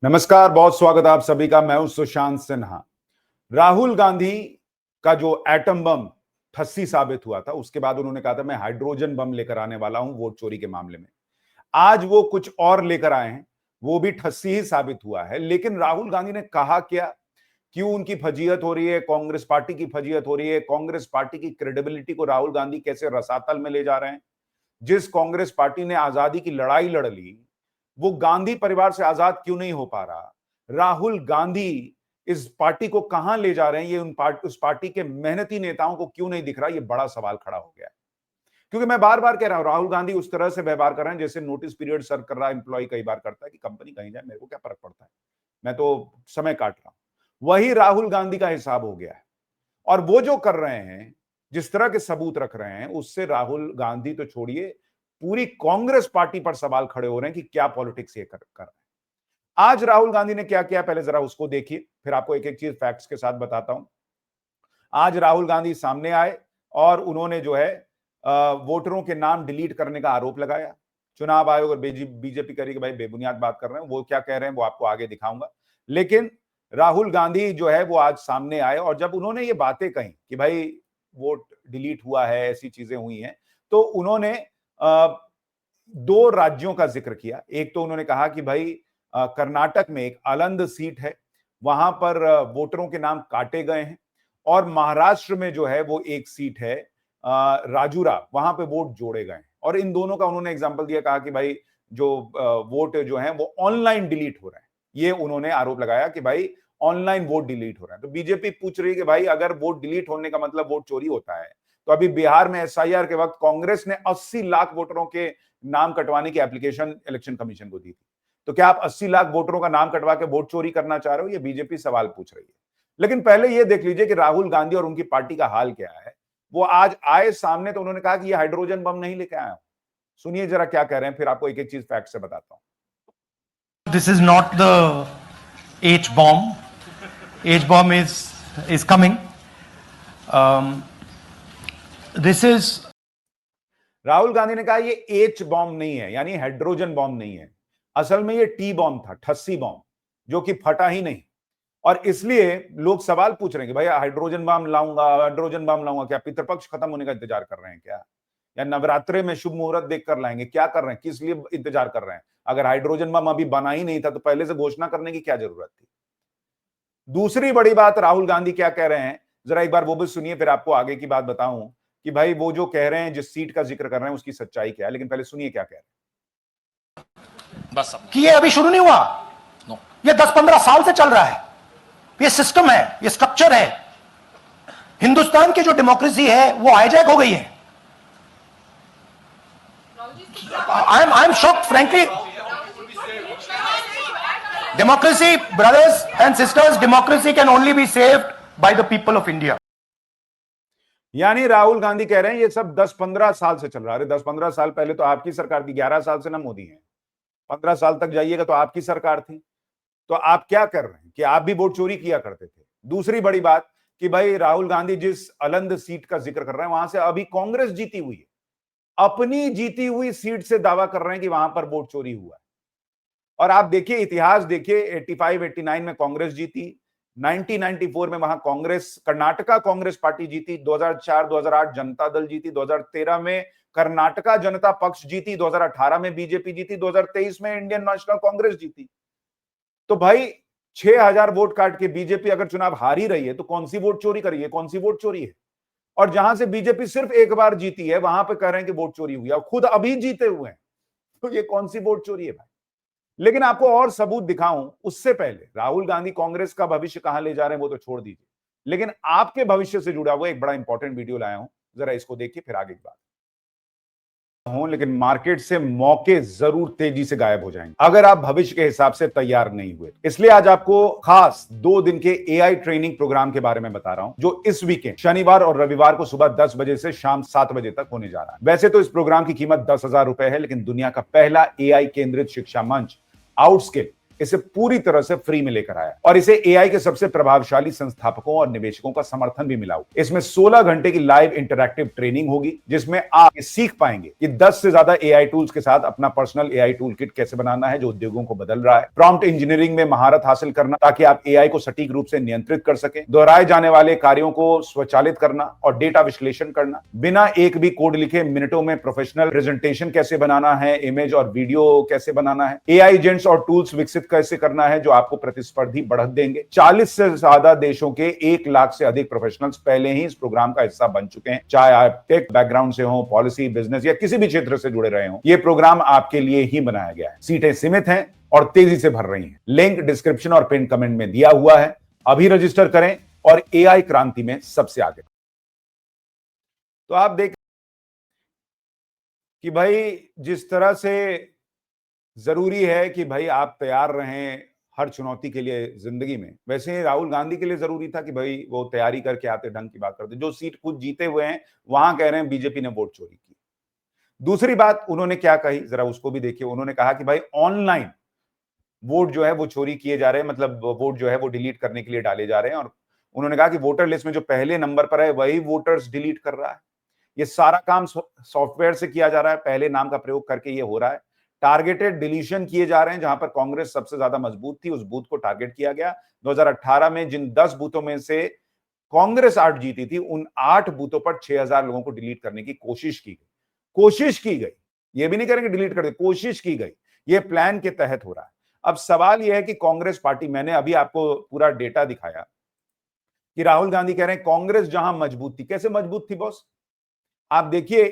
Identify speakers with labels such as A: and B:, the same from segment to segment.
A: नमस्कार, बहुत स्वागत है आप सभी का। मैं हूं सुशांत सिन्हा। राहुल गांधी का जो एटम बम ठस्सी साबित हुआ था, उसके बाद उन्होंने कहा था मैं हाइड्रोजन बम लेकर आने वाला हूं वोट चोरी के मामले में। आज वो कुछ और लेकर आए हैं, वो भी ठस्सी ही साबित हुआ है। लेकिन राहुल गांधी ने कहा क्या, क्यों उनकी फजीहत हो रही है, कांग्रेस पार्टी की फजीहत हो रही है, कांग्रेस पार्टी की क्रेडिबिलिटी को राहुल गांधी कैसे रसातल में ले जा रहे हैं। जिस कांग्रेस पार्टी ने आजादी की लड़ाई लड़ ली, वो गांधी परिवार से आजाद क्यों नहीं हो पा रहा। राहुल गांधी इस पार्टी को कहां ले जा रहे हैं, ये उस पार्टी के मेहनती नेताओं को क्यों नहीं दिख रहा। ये बड़ा सवाल खड़ा हो गया है। क्योंकि मैं बार बार कह रहा हूं, राहुल गांधी उस तरह से व्यवहार कर रहे हैं जैसे नोटिस पीरियड सर्व कर रहा एम्प्लॉय कई बार करता है कि कंपनी कहीं जाए, मेरे को क्या फर्क पड़ता है, मैं तो समय काट रहा हूं। वही राहुल गांधी का हिसाब हो गया है। और वो जो कर रहे हैं, जिस तरह के सबूत रख रहे हैं, उससे राहुल गांधी तो छोड़िए, पूरी कांग्रेस पार्टी पर सवाल खड़े हो रहे हैं कि क्या पॉलिटिक्स ये कर रहे हैं। आज राहुल गांधी ने क्या किया, पहले जरा उसको देखिए, फिर आपको एक एक चीज फैक्ट्स के साथ बताता हूं। आज राहुल गांधी सामने आए और उन्होंने जो है वोटरों के नाम डिलीट करने का आरोप लगाया। चुनाव आयोग और बीजेपी करेगी, भाई बेबुनियाद बात कर रहे हैं। वो क्या कह रहे हैं वो आपको आगे दिखाऊंगा। लेकिन राहुल गांधी जो है वो आज सामने आए और जब उन्होंने ये बातें कही कि भाई वोट डिलीट हुआ है, ऐसी चीजें हुई हैं, तो उन्होंने दो राज्यों का जिक्र किया। एक तो उन्होंने कहा कि भाई कर्नाटक में एक अलंद सीट है, वहां पर वोटरों के नाम काटे गए हैं। और महाराष्ट्र में जो है वो एक सीट है राजूरा, वहां पे वोट जोड़े गए हैं। और इन दोनों का उन्होंने एग्जांपल दिया, कहा कि भाई जो वोट जो है वो ऑनलाइन डिलीट हो रहे हैं। ये उन्होंने आरोप लगाया कि भाई ऑनलाइन वोट डिलीट हो रहे हैं। तो बीजेपी पूछ रही है कि भाई अगर वोट डिलीट होने का मतलब वोट चोरी होता है, तो अभी बिहार में एसआईआर के वक्त कांग्रेस ने 80 लाख वोटरों के नाम कटवाने की एप्लीकेशन इलेक्शन कमीशन को दी थी। तो क्या आप 80 लाख वोटरों का नाम कटवा के वोट चोरी करना चाह रहे हो, ये बीजेपी सवाल पूछ रही है। लेकिन पहले ये देख लीजिए कि राहुल गांधी और उनकी पार्टी का हाल क्या है। वो आज आए सामने तो उन्होंने कहा कि ये हाइड्रोजन बम नहीं लेके आया हूं। सुनिए जरा क्या कह रहे हैं, फिर आपको एक एक चीज फैक्ट से बताता हूं।
B: This is not the H bomb. H bomb is coming. This is.
A: Rahul Gandhi ने कहा ये एच बॉम्ब नहीं है, यानी हाइड्रोजन बॉम्ब नहीं है। असल में ये टी बॉम्ब था, ठस्सी बॉम्ब, जो कि फटा ही नहीं। और इसलिए लोग सवाल पूछ रहे हैं कि भाई हाइड्रोजन बम लाऊंगा, हाइड्रोजन बम लाऊंगा। क्या पितृपक्ष खत्म होने का इंतजार कर रहे हैं क्या, या नवरात्रे में शुभ मुहूर्त देखकर लाएंगे, क्या कर रहे हैं, किस लिए इंतजार कर रहे हैं। अगर हाइड्रोजन बम अभी बना ही नहीं था तो पहले से घोषणा करने की क्या जरूरत थी। दूसरी बड़ी बात, राहुल गांधी क्या कह रहे हैं, जरा एक बार वो भी सुनिए, फिर आपको आगे की बात बताऊं कि भाई वो जो कह रहे हैं, जिस सीट का जिक्र कर रहे हैं, उसकी सच्चाई क्या है। लेकिन पहले सुनिए क्या कह रहे हैं।
B: बस कि ये अभी शुरू नहीं हुआ, ये 10-15 साल से चल रहा है। ये सिस्टम है, ये स्ट्रक्चर है। हिंदुस्तान की जो डेमोक्रेसी है वो हाईजैक हो गई है। I am shocked frankly. Democracy, brothers and sisters, democracy can only be saved by the people of India.
A: यानी राहुल गांधी कह रहे हैं ये सब 10-15 साल से चल रहा है। 10-15 साल पहले तो आपकी सरकार थी, 11 साल से ना मोदी है। 15 साल तक जाइएगा तो आपकी सरकार थी। तो आप क्या कर रहे हैं कि आप भी वोट चोरी किया करते थे। दूसरी बड़ी बात कि भाई राहुल गांधी जिस अलंद सीट का जिक्र कर रहे हैं, वहां से अभी कांग्रेस जीती हुई है। अपनी जीती हुई सीट से दावा कर रहे हैं कि वहां पर वोट चोरी हुआ है। और आप देखिए, इतिहास देखिए, 85-89 में कांग्रेस जीती, 1994 में वहां कांग्रेस, कर्नाटका कांग्रेस पार्टी जीती, 2004-2008 जनता दल जीती, 2013 में कर्नाटका जनता पक्ष जीती, 2018 में बीजेपी जीती, 2023 में इंडियन नेशनल कांग्रेस जीती। तो भाई 6000 वोट काट के बीजेपी अगर चुनाव हार ही रही है तो कौन सी वोट चोरी करी है, कौन सी वोट चोरी है। और जहां से बीजेपी सिर्फ एक बार जीती है, वहां पे कह रहे हैं कि वोट चोरी हुई है, और खुद अभी जीते हुए हैं। तो ये कौन सी वोट चोरी है भाई। लेकिन आपको और सबूत दिखाऊं उससे पहले, राहुल गांधी कांग्रेस का भविष्य कहां ले जा रहे हैं वो तो छोड़ दीजिए, लेकिन आपके भविष्य से जुड़ा हुआ एक बड़ा इंपॉर्टेंट वीडियो लाया हूं, जरा इसको देखिए, फिर आगे की बात हूं। लेकिन मार्केट से मौके जरूर तेजी से गायब हो जाएंगे अगर आप भविष्य के हिसाब से तैयार नहीं हुए। इसलिए आज आपको खास 2 दिन के एआई ट्रेनिंग प्रोग्राम के बारे में बता रहा हूं, जो इस वीकेंड शनिवार और रविवार को सुबह 10 बजे से शाम 7 बजे तक होने जा रहा है। वैसे तो इस प्रोग्राम की कीमत 10,000 रुपए है, लेकिन दुनिया का पहला एआई केंद्रित शिक्षा मंच आउटस्किल इसे पूरी तरह से फ्री में लेकर आया और इसे एआई के सबसे प्रभावशाली संस्थापकों और निवेशकों का समर्थन भी मिला। इसमें 16 घंटे की लाइव इंटरैक्टिव ट्रेनिंग होगी जिसमें आप सीख पाएंगे कि 10 से ज्यादा एआई टूल्स के साथ अपना पर्सनल एआई टूल किट कैसे बनाना है जो उद्योगों को बदल रहा है, प्रॉम्प्ट इंजीनियरिंग में महारत हासिल करना ताकि आप एआई को सटीक रूप से नियंत्रित कर सकें, दोहराए जाने वाले कार्यों को स्वचालित करना और डेटा विश्लेषण करना, बिना एक भी कोड लिखे मिनटों में प्रोफेशनल प्रेजेंटेशन कैसे बनाना है, इमेज और वीडियो कैसे बनाना है, एआई एजेंट्स और टूल्स विकसित कैसे करना है जो आपको प्रतिस्पर्धी बढ़त देंगे। 40 से ज्यादा देशों के 1 लाख से अधिक प्रोफेशनल्स पहले ही इस प्रोग्राम का हिस्सा बन चुके हैं, चाहे आप टेक बैकग्राउंड से हो, पॉलिसी, बिजनेस या किसी भी क्षेत्र से जुड़े रहे हो। यह प्रोग्राम आपके लिए ही बनाया गया है। सीटें सीमित हैं और तेजी से भर रही हैं। लिंक डिस्क्रिप्शन और पिन कमेंट में दिया हुआ है। अभी रजिस्टर करें और एआई क्रांति में सबसे आगे। तो आप देख कि भाई जिस तरह से जरूरी है कि भाई आप तैयार रहें हर चुनौती के लिए जिंदगी में, वैसे ही राहुल गांधी के लिए जरूरी था कि भाई वो तैयारी करके आते, ढंग की बात करते। जो सीट खुद जीते हुए हैं वहां कह रहे हैं बीजेपी ने वोट चोरी की। दूसरी बात उन्होंने क्या कही जरा उसको भी देखिए। उन्होंने कहा कि भाई ऑनलाइन वोट जो है वो चोरी किए जा रहे हैं, मतलब वोट जो है वो डिलीट करने के लिए डाले जा रहे हैं। और उन्होंने कहा कि वोटर लिस्ट में जो पहले नंबर पर है वही वोटर्स डिलीट कर रहा है। ये सारा काम सॉफ्टवेयर से किया जा रहा है, पहले नाम का प्रयोग करके ये हो रहा है। टारगेटेड डिलीशन किए जा रहे हैं। जहां पर कांग्रेस सबसे ज्यादा मजबूत थी उस बूथ को टारगेट किया गया। 2018 में जिन 10 बूथों में से कांग्रेस 8 जीती थी उन 8 बूथों पर 6000 लोगों को डिलीट करने की कोशिश की गई। कोशिश की गई, ये भी नहीं करेंगे डिलीट कर दे, कोशिश की गई। ये प्लान के तहत हो रहा है। अब सवाल यह है कि कांग्रेस पार्टी, मैंने अभी आपको पूरा डेटा दिखाया कि राहुल गांधी कह रहे हैं कांग्रेस जहां मजबूत थी। कैसे मजबूत थी बॉस? आप देखिए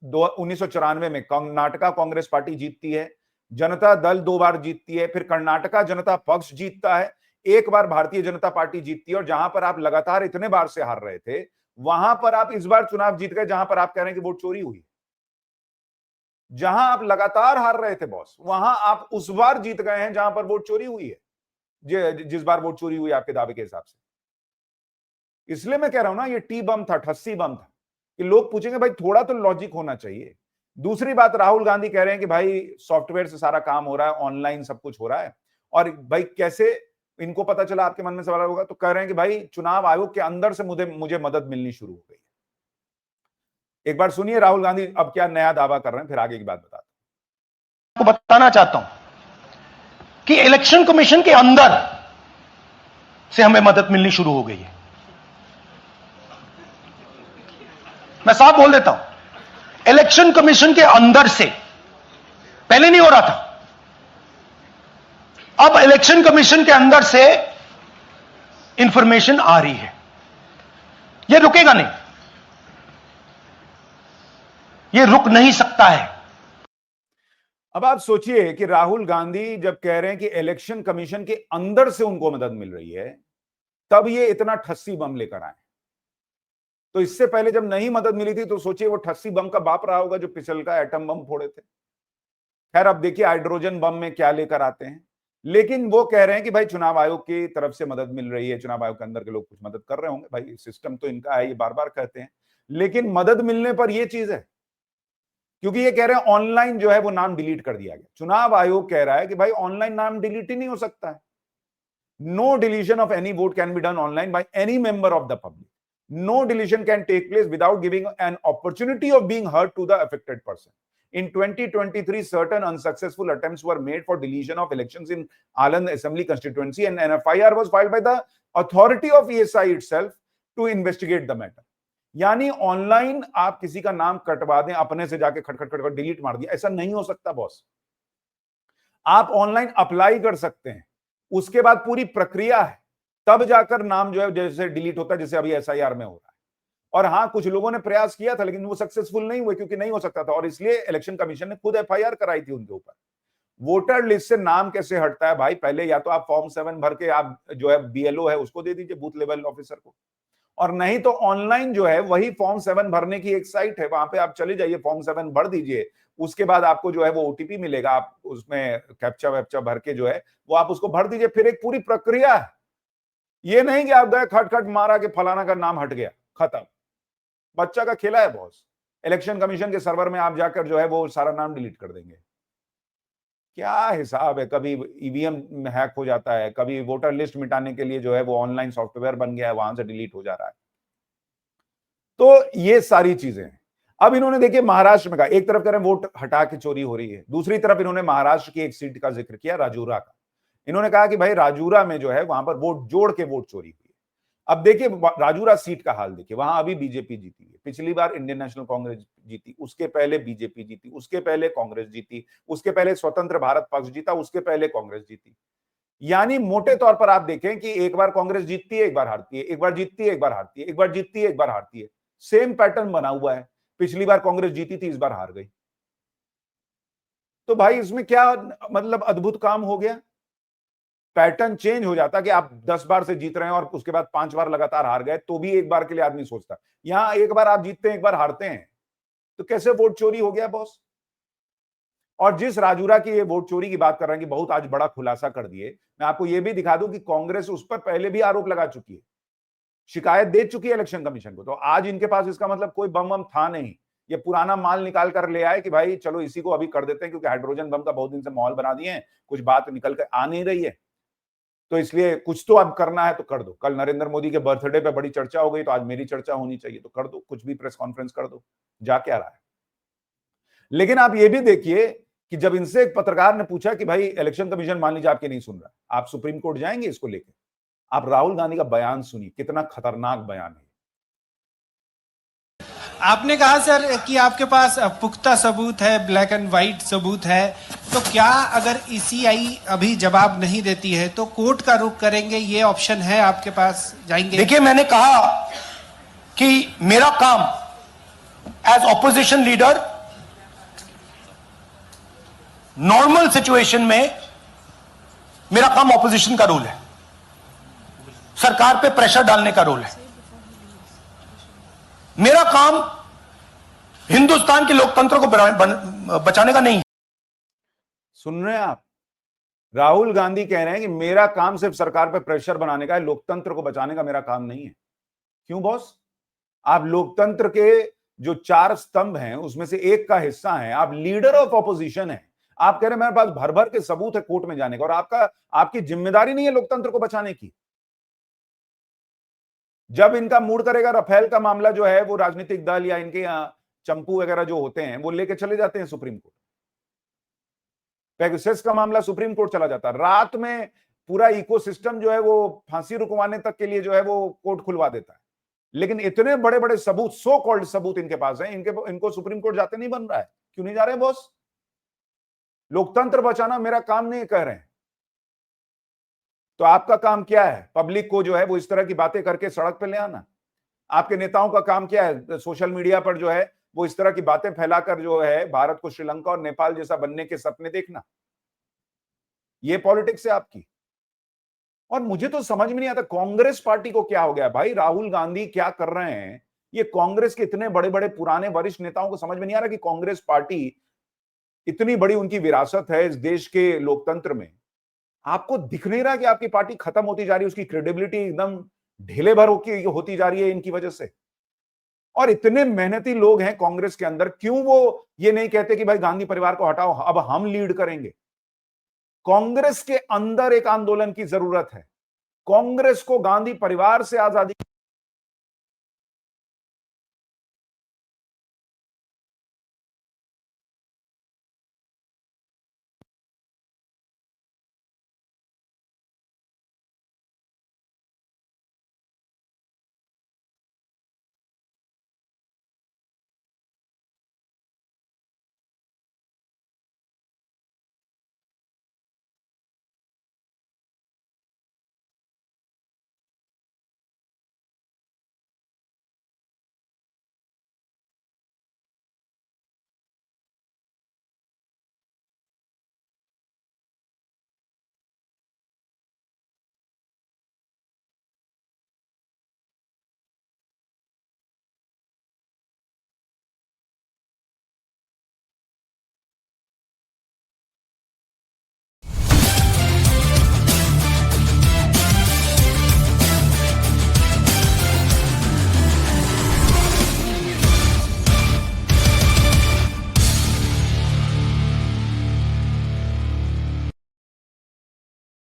A: 1994 में कर्नाटका कांग्रेस पार्टी जीतती है, जनता दल 2 बार जीतती है, फिर कर्नाटका जनता पक्ष जीतता है, एक बार भारतीय जनता पार्टी जीतती है। और जहां पर आप लगातार इतने बार से हार रहे थे वहां पर आप इस बार चुनाव जीत गए जहां पर आप कह रहे हैं कि वोट चोरी हुई। जहां आप लगातार हार रहे थे बॉस वहां आप उस बार जीत गए हैं जहां पर वोट चोरी हुई है, जिस बार वोट चोरी हुई आपके दावे के हिसाब से। इसलिए मैं कह रहा हूं ना ये टी बम था, ठस्सी बम था कि लोग पूछेंगे भाई थोड़ा तो लॉजिक होना चाहिए। दूसरी बात, राहुल गांधी कह रहे हैं कि भाई सॉफ्टवेयर से सारा काम हो रहा है, ऑनलाइन सब कुछ हो रहा है। और भाई कैसे इनको पता चला, आपके मन में सवाल होगा। तो कह रहे हैं कि भाई चुनाव आयोग के अंदर से मुझे मदद मिलनी शुरू हो गई। एक बार सुनिए राहुल गांधी अब क्या नया दावा कर रहे हैं, फिर आगे की बात बताता
B: हूं। आपको बताना चाहता हूं कि इलेक्शन कमीशन के अंदर से हमें मदद मिलनी शुरू हो गई है। मैं साफ बोल देता हूं, इलेक्शन कमीशन के अंदर से, पहले नहीं हो रहा था, अब इलेक्शन कमीशन के अंदर से इंफॉर्मेशन आ रही है। यह रुकेगा नहीं, यह रुक नहीं सकता है।
A: अब आप सोचिए कि राहुल गांधी जब कह रहे हैं कि इलेक्शन कमीशन के अंदर से उनको मदद मिल रही है तब ये इतना ठस्सी बम लेकर आए। तो इससे पहले जब नहीं मदद मिली थी तो सोचिए वो ठस्सी बम का बाप रहा होगा जो पिछल का एटम बम फोड़े थे। खैर अब देखिए हाइड्रोजन बम में क्या लेकर आते हैं। लेकिन वो कह रहे हैं कि भाई चुनाव आयोग की तरफ से मदद मिल रही है, चुनाव आयोग के अंदर के लोग कुछ मदद कर रहे होंगे। भाई सिस्टम तो इनका है, ये बार बार कहते हैं। लेकिन मदद मिलने पर यह चीज है, क्योंकि ये कह रहे हैं ऑनलाइन जो है वो नाम डिलीट कर दिया गया। चुनाव आयोग कह रहा है कि भाई ऑनलाइन नाम डिलीट ही नहीं हो सकता है। No deletion of any vote can be done online by any member of the public. No deletion can take place without giving an opportunity of being heard to the affected person. In 2023, certain unsuccessful attempts were made for deletion of elections in Aland Assembly constituency, and an FIR was filed by the authority of ESI itself to investigate the matter. यानी online आप किसी का नाम कटवा दें, अपने से जाके खटखट डिलीट मार दिया, ऐसा नहीं हो सकता बॉस। आप ऑनलाइन अप्लाई कर सकते हैं, उसके बाद पूरी प्रक्रिया है, तब जाकर नाम जो है जैसे डिलीट होता है, जैसे अभी एसआईआर में हो रहा है। और हां कुछ लोगों ने प्रयास किया था लेकिन वो सक्सेसफुल नहीं हुए क्योंकि नहीं हो सकता था, और इसलिए इलेक्शन कमीशन ने खुद एफआईआर कराई थी उनके ऊपर। वोटर लिस्ट से नाम कैसे हटता है भाई? पहले या तो आप फॉर्म 7 भर के आप जो है बीएलओ है उसको दे दीजिए, बूथ लेवल ऑफिसर को, और नहीं तो ऑनलाइन जो है वही फॉर्म 7 भरने की एक साइट है, वहां पे आप चले जाइए, फॉर्म 7 भर दीजिए। उसके बाद आपको जो है वो ओटीपी मिलेगा, आप उसमें कैप्चा वैप्चा भर के जो है वो आप उसको भर दीजिए। फिर एक पूरी प्रक्रिया है, ये नहीं कि आप गए खटखट मारा कि फलाना का नाम हट गया, खत्म। बच्चा का खेला है बॉस। इलेक्शन कमीशन के सर्वर में आप जाकर जो है वो सारा नाम डिलीट कर देंगे। क्या हिसाब है, कभी ईवीएम हैक हो जाता है, कभी वोटर लिस्ट मिटाने के लिए जो है वो ऑनलाइन सॉफ्टवेयर बन गया है, वहां से डिलीट हो जा रहा है। तो ये सारी चीजें हैं। अब इन्होंने देखिए महाराष्ट्र में कहा, एक तरफ कह रहे हैं वोट हटा के चोरी हो रही है, दूसरी तरफ इन्होंने महाराष्ट्र की एक सीट का जिक्र किया, राजूरा का। इन्होंने कहा कि भाई राजूरा में जो है वहां पर वोट जोड़ के वोट चोरी हुई है। अब देखिए राजूरा सीट का हाल देखिए, वहां अभी बीजेपी जीती है, पिछली बार इंडियन नेशनल कांग्रेस जीती, उसके पहले बीजेपी जीती, उसके पहले कांग्रेस जीती, उसके पहले स्वतंत्र भारत पक्ष जीता, उसके पहले कांग्रेस जीती। यानी मोटे तौर पर आप देखें कि एक बार कांग्रेस जीतती है, एक बार हारती है, एक बार जीतती है, एक बार हारती है, एक बार जीतती है, एक बार हारती है। सेम पैटर्न बना हुआ है। पिछली बार कांग्रेस जीती थी, इस बार हार गई। तो भाई इसमें क्या मतलब अद्भुत काम हो गया? पैटर्न चेंज हो जाता कि आप 10 बार से जीत रहे हैं और उसके बाद 5 बार लगातार हार गए, तो भी एक बार के लिए आदमी सोचता। यहां एक बार आप जीतते हैं, एक बार हारते हैं, तो कैसे वोट चोरी हो गया बॉस? और जिस राजूरा की ये वोट चोरी की बात कर रहे हैं कि बहुत आज बड़ा खुलासा कर दिए, मैं आपको ये भी दिखा दूं कि कांग्रेस उस पर पहले भी आरोप लगा चुकी है, शिकायत दे चुकी है इलेक्शन कमीशन को। तो आज इनके पास इसका मतलब कोई बम वम था नहीं, ये पुराना माल निकाल कर ले आए कि भाई चलो इसी को अभी कर देते हैं, क्योंकि हाइड्रोजन बम का बहुत दिन से माहौल बना दिए हैं, कुछ बात निकल कर आ नहीं रही है, तो इसलिए कुछ तो अब करना है तो कर दो। कल नरेंद्र मोदी के बर्थडे पे बड़ी चर्चा हो गई, तो आज मेरी चर्चा होनी चाहिए, तो कर दो, कुछ भी प्रेस कॉन्फ्रेंस कर दो, जा क्या रहा है। लेकिन आप ये भी देखिए कि जब इनसे एक पत्रकार ने पूछा कि भाई इलेक्शन कमीशन मान लीजिए आपके नहीं सुन रहा, आप सुप्रीम कोर्ट जाएंगे इसको लेकर? आप राहुल गांधी का बयान सुनिए, कितना खतरनाक बयान है।
C: आपने कहा सर कि आपके पास पुख्ता सबूत है, ब्लैक एंड व्हाइट सबूत है, तो क्या अगर ईसीआई अभी जवाब नहीं देती है तो कोर्ट का रुख करेंगे, ये ऑप्शन है आपके पास, जाएंगे?
B: देखिए, मैंने कहा कि मेरा काम as opposition leader normal situation में मेरा काम ऑपोजिशन का रोल है, सरकार पे प्रेशर डालने का रोल है। मेरा काम हिंदुस्तान के लोकतंत्र को बचाने का नहीं।
A: सुन रहे हैं आप? राहुल गांधी कह रहे हैं कि मेरा काम सिर्फ सरकार पे प्रेशर बनाने का है, लोकतंत्र को बचाने का मेरा काम नहीं है। क्यों बॉस? आप लोकतंत्र के जो 4 स्तंभ हैं उसमें से एक का हिस्सा हैं, आप लीडर ऑफ ऑपोजिशन हैं। आप कह रहे हैं मेरे पास भर भर के सबूत है कोर्ट में जाने का, और आपकी जिम्मेदारी नहीं है लोकतंत्र को बचाने की। जब इनका मूड करेगा, रफेल का मामला जो है वो राजनीतिक दल या इनके यहां चंपू वगैरह जो होते हैं वो लेके चले जाते हैं सुप्रीम कोर्ट। पेगासस का मामला सुप्रीम कोर्ट चला जाता है, रात में पूरा इकोसिस्टम जो है वो फांसी रुकवाने तक के लिए जो है वो कोर्ट खुलवा देता है। लेकिन इतने बड़े बड़े सबूत, सो कॉल्ड सबूत इनके पास है, इनको सुप्रीम कोर्ट जाते नहीं बन रहा है। क्यों नहीं जा रहे बॉस? लोकतंत्र बचाना मेरा काम नहीं कह रहे हैं, तो आपका काम क्या है? पब्लिक को जो है वो इस तरह की बातें करके सड़क पे ले आना। आपके नेताओं का काम क्या है? सोशल मीडिया पर जो है वो इस तरह की बातें फैलाकर जो है भारत को श्रीलंका और नेपाल जैसा बनने के सपने देखना। ये पॉलिटिक्स है आपकी। और मुझे तो समझ में नहीं आता कांग्रेस पार्टी को क्या हो गया भाई, राहुल गांधी क्या कर रहे हैं? ये कांग्रेस के इतने बड़े बड़े पुराने वरिष्ठ नेताओं को समझ में नहीं आ रहा कि कांग्रेस पार्टी इतनी बड़ी उनकी विरासत है इस देश के लोकतंत्र में। आपको दिख नहीं रहा कि आपकी पार्टी खत्म होती जा रही है, उसकी क्रेडिबिलिटी एकदम ढीले भर होती जा रही है इनकी वजह से। और इतने मेहनती लोग हैं कांग्रेस के अंदर, क्यों वो ये नहीं कहते कि भाई गांधी परिवार को हटाओ, अब हम लीड करेंगे? कांग्रेस के अंदर एक आंदोलन की जरूरत है। कांग्रेस को गांधी परिवार से आजादी